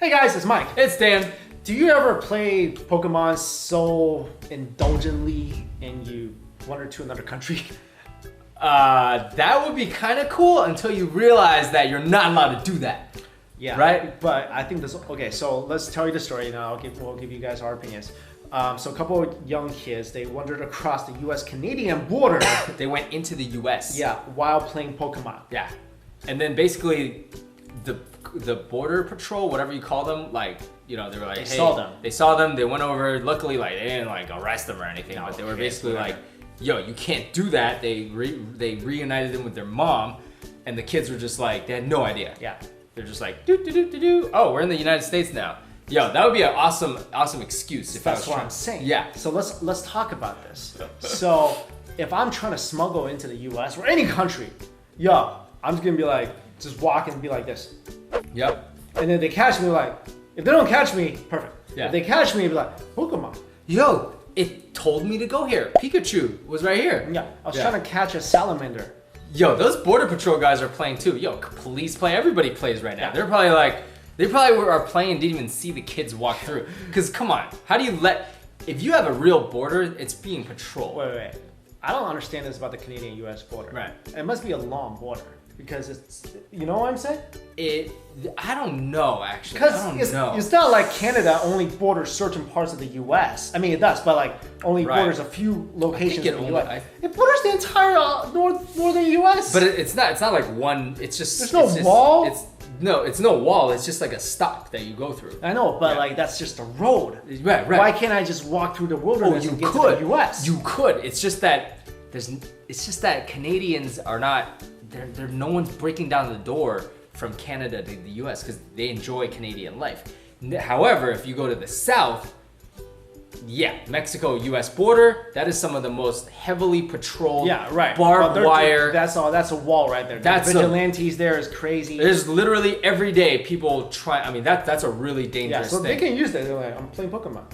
Hey guys, it's Mike. It's Dan. Do you ever play Pokemon so indulgently and you wander to another country? That would be kind of cool until you realize that you're not allowed to do that. Yeah. Right? But I think this, okay, so let's tell you the story and we'll give you guys our opinions. So a couple of young kids, they wandered across the US-Canadian border. They went into the US. Yeah, while playing Pokemon. Yeah. And then basically the border patrol, whatever you call them, like, you know, they were like, They saw them. They went over. Luckily, like, they didn't like arrest them or anything, but they were basically like, yo, you can't do that. They reunited them with their mom, and the kids were just like, they had no idea. Yeah. They're just like, oh, we're in the United States now. Yo, that would be an awesome excuse. If That's what I'm saying. Yeah. So let's talk about this. So if I'm trying to smuggle into the US or any country, yo, I'm just gonna be like, just walk and be like this. Yep. And then they catch me, like, if they don't catch me, perfect. Yeah. If they catch me, be like, Pokemon. Yo, it told me to go here. Pikachu was right here. Yeah, I was trying to catch a salamander. Yo, those border patrol guys are playing too. Yo, police play. Everybody plays right now. Yeah. They're probably like, they probably are playing and didn't even see the kids walk through. Because come on, how do you if you have a real border, it's being patrolled. Wait. I don't understand this about the Canadian-US border. Right. It must be a long border because it's, you know what I'm saying? I don't know actually. I don't know. It's not like Canada only borders certain parts of the US. I mean, it does, but like only borders a few locations in the US. It borders the entire northern US. But it's not like one. It's just there's no wall. It's no wall. It's just like a stop that you go through. I know, but like that's just a road. Right. Why can't I just walk through the wilderness and get to the US? You could. It's just that Canadians are not. No one's breaking down the door from Canada to the US because they enjoy Canadian life. However, if you go to the south, yeah, Mexico-US border, that is some of the most heavily patrolled, barbed wire. That's a wall right there. The vigilantes there is crazy. There's literally every day people try. I mean, that's a really dangerous thing. They can use that. They're like, I'm playing Pokemon.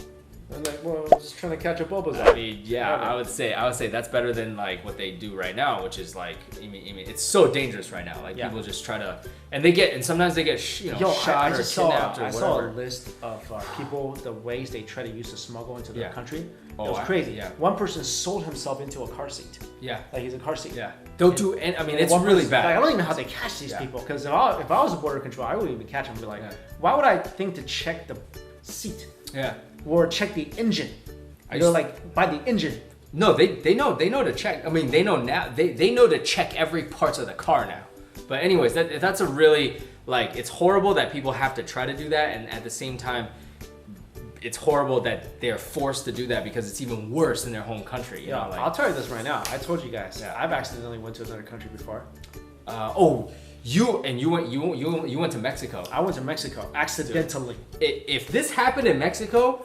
I'm like, well, I'm just trying to catch a Bulbasaur. I mean, yeah, I would say that's better than like what they do right now, which is like, I mean, it's so dangerous right now. Like people just try to, and sometimes they get shot or kidnapped or whatever. I saw a list of people, the ways they try to use to smuggle into their country. It was crazy. Yeah. One person sold himself into a car seat. Yeah. Like he's a car seat. Yeah. Don't do any, I mean, it's really bad. Like, I don't even know how they catch these people, because if I was a border control, I wouldn't even catch them and be like, why would I think to check the seat? Yeah. Or check the engine. Like by the engine. No, they know to check. I mean, they know now. They know to check every part of the car now. But anyways, that's a really, like, it's horrible that people have to try to do that, and at the same time, it's horrible that they're forced to do that because it's even worse in their home country. You know, like, I'll tell you this right now. I told you guys. Yeah. I've accidentally went to another country before. You went to Mexico. I went to Mexico accidentally. If this happened in Mexico,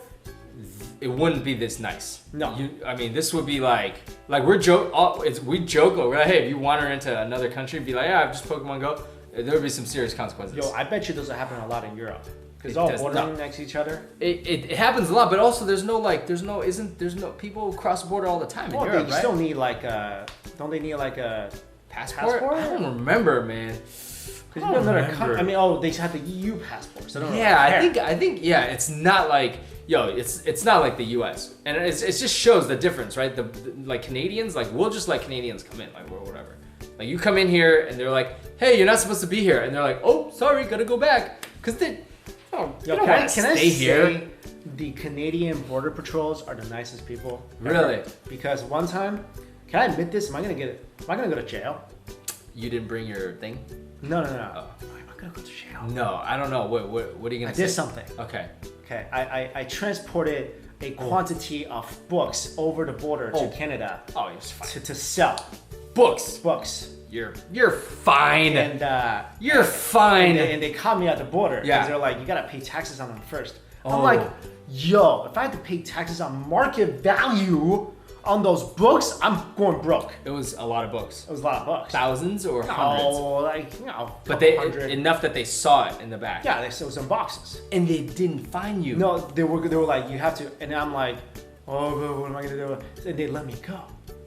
it wouldn't be this nice. No. I mean, this would be like we joke. We're like, hey, if you wander into another country, be like, yeah, I've just Pokemon Go. There would be some serious consequences. Yo, I bet you those happen a lot in Europe. Because all bordering next to each other. It happens a lot, but also there's no people cross the border all the time in Europe, they still need like don't they need like a passport? I don't remember, man. Because you another country. I mean, they have the EU passport. So I think it's not like. Yo, it's not like the U.S. and it just shows the difference, right? The like Canadians, like we'll just let Canadians come in, like or whatever. Like you come in here and they're like, hey, you're not supposed to be here, and they're like, oh, sorry, gotta go back, because they don't want to stay here. The Canadian border patrols are the nicest people. Really? Because one time, can I admit this? Am I gonna go to jail? You didn't bring your thing? No. Oh. Am I gonna go to jail? No, I don't know. What are you gonna say? I did something. Okay. I transported a quantity of books over the border to Canada. Oh, you're fine. To sell. Books. You're fine. And you're fine. And they caught me at the border. Yeah. Because they're like, you gotta pay taxes on them first. I'm like, yo, if I had to pay taxes on market value on those books, I'm going broke. It was a lot of books. It was a lot of books. Thousands or hundreds? Oh, like, but enough that they saw it in the back. Yeah, they saw some boxes. And they didn't find you. No, they were like, you have to, and I'm like, oh, what am I gonna do? And they let me go.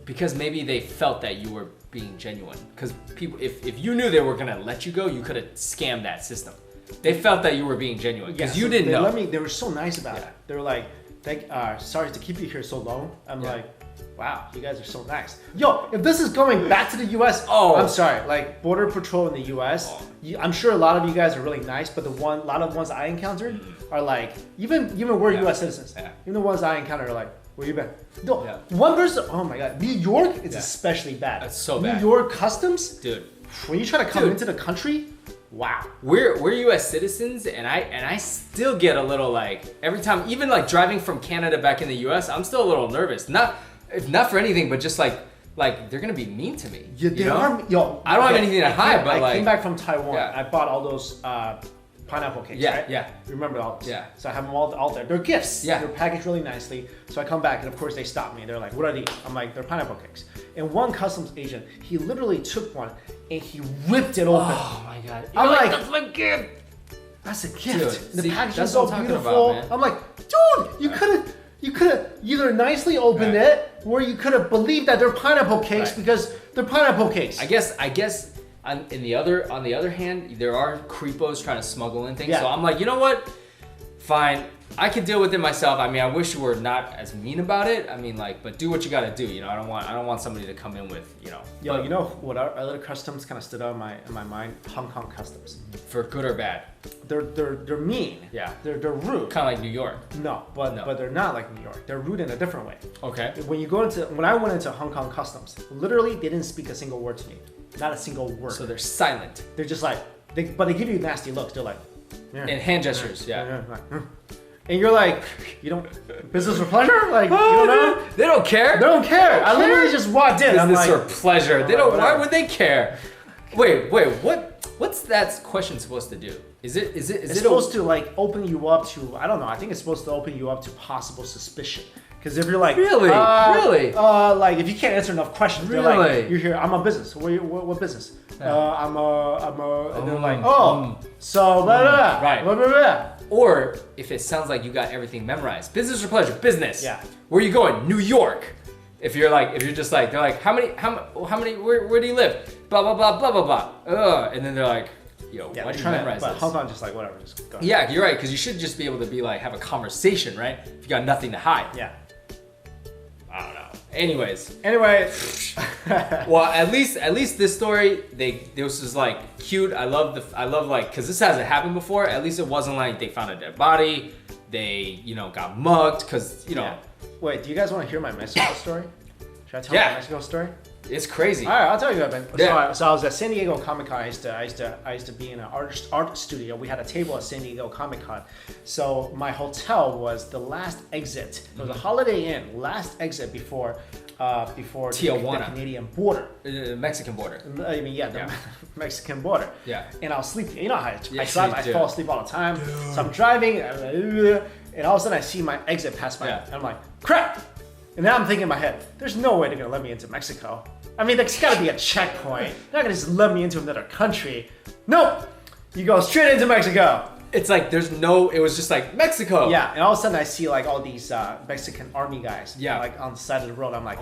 Because maybe they felt that you were being genuine. Because people, if you knew they were gonna let you go, you could have scammed that system. They felt that you were being genuine because you so didn't know. They were so nice about it. They were like, sorry to keep you here so long. I'm like, wow, you guys are so nice. Yo, if this is going back to the US, I'm sorry. Like Border Patrol in the US, I'm sure a lot of you guys are really nice, but a lot of the ones I encountered are like, even we're US citizens. Even the ones I encountered are like, where you been? No, one person, oh my God, New York is especially bad. That's so bad. New York customs, dude. When you try to come into the country, wow. We're US citizens, and I still get a little like every time, even like driving from Canada back in the US, I'm still a little nervous. Not for anything, but just like they're gonna be mean to me. Yeah, they are. Yo, I don't have anything to hide, but I came back from Taiwan. I bought all those pineapple cakes, right? Yeah. Remember all those? Yeah. So I have them all there. They're gifts. Yeah. They're packaged really nicely. So I come back, and of course they stop me. They're like, "What are these?" I'm like, "They're pineapple cakes." And one customs agent, he literally took one and he ripped it open. Oh my God! I'm like, that's my gift. That's a gift. Dude, the packaging is so beautiful. About, I'm like, dude, you could have either nicely opened it, or you could have believed that they're pineapple cakes because they're pineapple cakes. I guess. On the other hand, there are creepos trying to smuggle in things. Yeah. So I'm like, you know what? Fine, I can deal with it myself. I mean, I wish you were not as mean about it. I mean, like, but do what you got to do. You know, I don't want somebody to come in with, you know. Yo, you know what other customs kind of stood out in my mind? Hong Kong customs. For good or bad. They're mean. Yeah. They're rude. Kind of like New York. No, but they're not like New York. They're rude in a different way. Okay. When I went into Hong Kong customs, literally they didn't speak a single word to me. Not a single word. So they're silent. They're just like, but they give you nasty looks. They're like, and hand gestures, and you're like, you don't business or pleasure? Like, you don't know? They don't care. They don't care. I literally just walked in. Business or pleasure? They don't. Whatever. Why would they care? Wait. What's that question supposed to do? Is it supposed to like open you up to? I don't know. I think it's supposed to open you up to possible suspicion. Because if you're like, really, like if you can't answer enough questions, they're like, you're here. I'm on business. What business? I'm a, and they're like, so blah blah right. Blah, blah, blah. Or if it sounds like you got everything memorized, business or pleasure? Business. Yeah. Where are you going? New York. If you're just like, they're like, how many? Where do you live? Blah blah blah blah blah blah. And then they're like, yo, why do you memorize this? But Hong Kong just like whatever, just go. Yeah, you're right, because you should just be able to be like have a conversation, right? If you got nothing to hide. Yeah. I don't know. Anyways. Well, at least this story, this was like cute. I love like, cause this hasn't happened before. At least it wasn't like they found a dead body. They, got mugged, cause you know. Yeah. Wait, do you guys want to hear my Mexico story? Should I tell my Mexico story? It's crazy. All right, I'll tell you about it. Yeah. So I was at San Diego Comic Con. I used to be in an art studio. We had a table at San Diego Comic Con. So my hotel was the last exit. It was a Holiday Inn, last exit before Tijuana. the Canadian border. Mexican border. I mean, the Mexican border. Yeah. And I was sleeping. You know how I Yes, drive. I fall asleep all the time. So I'm driving, and all of a sudden I see my exit pass by. And I'm like, crap. And then I'm thinking in my head, there's no way they're gonna let me into Mexico. I mean, there's gotta be a checkpoint. They're not gonna just let me into another country. Nope! You go straight into Mexico. It's like it was just like Mexico. Yeah, and all of a sudden I see like all these Mexican army guys. Yeah. Like on the side of the road. I'm like,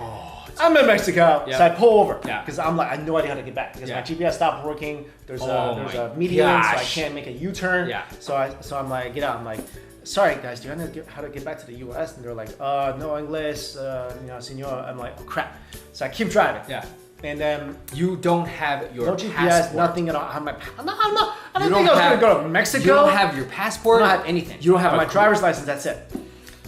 I'm in Mexico. Yeah. So I pull over. Yeah. Because I'm like, I have no idea how to get back. Because my GPS stopped working. There's a median, so I can't make a U-turn. Yeah. So I'm like, get out. I'm like, sorry guys, do you know how to get back to the US? And they're like, no English, senor. I'm like, oh crap. So I keep driving. Yeah. And then you don't have your GPS, passport. Nothing at all. I don't think I was gonna go to Mexico. You don't have your passport. I don't have anything. You don't have my driver's license. That's it.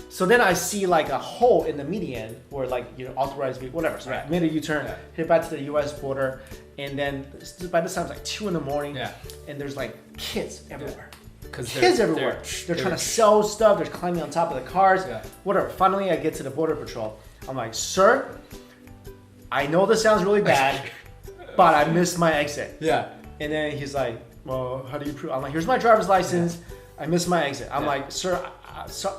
So then I see like a hole in the median where like authorized vehicle, whatever. So I made a U-turn, hit back to the U.S. border, and then by this time it's like 2 a.m. Yeah. And there's like kids everywhere. Kids everywhere. They're trying to sell stuff. They're climbing on top of the cars. Yeah. Whatever. Finally, I get to the border patrol. I'm like, sir, I know this sounds really bad, but I missed my exit. Yeah. And then he's like, well, how do you prove? I'm like, here's my driver's license. Yeah. I missed my exit. I'm like, sir,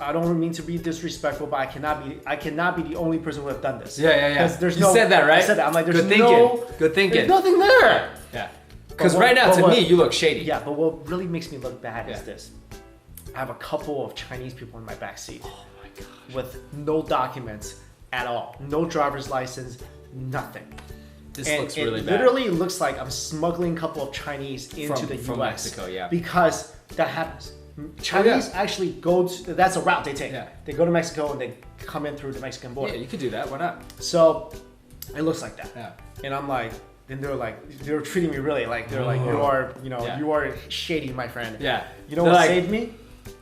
I don't mean to be disrespectful, but I cannot be the only person who have done this. Yeah. There's you said that, right? I said that. I'm like, there's Good thinking. There's nothing there. Yeah. Because right now, to me, you look shady. Yeah, but what really makes me look bad is this. I have a couple of Chinese people in my backseat. Oh my gosh. With no documents at all. No driver's license, nothing. This looks really bad. It literally looks like I'm smuggling a couple of Chinese into the US. From Mexico, yeah. Because that happens. Chinese actually go to, that's a route they take. Yeah. They go to Mexico and they come in through the Mexican border. Yeah, you could do that. Why not? So it looks like that. Yeah. And I'm like, then they were treating me really like, they're like, you are, you are shady, my friend. Yeah. You know what saved me?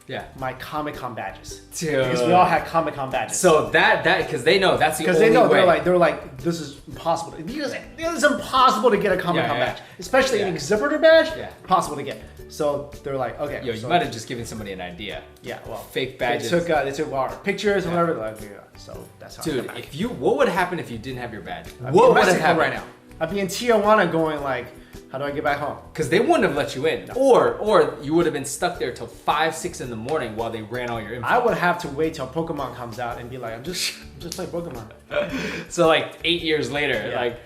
Yeah. My Comic-Con badges. Dude. Because we all had Comic-Con badges. So because they know that's the only way. Because they know, they're like, this is impossible. Because it's impossible to get a Comic-Con badge. Especially an exhibitor badge, impossible to get. So they're like, okay. Yo, you might have just given somebody an idea. Yeah, well. Fake badges. They took our pictures and whatever. Like, so that's how Dude, what would happen if you didn't have your badge? What would have happened right now? I'd be in Tijuana going like, how do I get back home? Because they wouldn't have let you in. No. Or you would have been stuck there till 5, 6 in the morning while they ran all your info. I would have to wait till Pokemon comes out and be like, I'm just playing Pokemon. So like 8 years later, like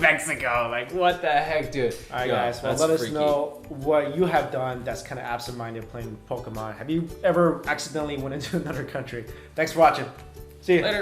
Mexico, like what the heck, dude? All right, guys. Well, let us know what you have done that's kind of absent-minded playing Pokemon. Have you ever accidentally went into another country? Thanks for watching. See you later.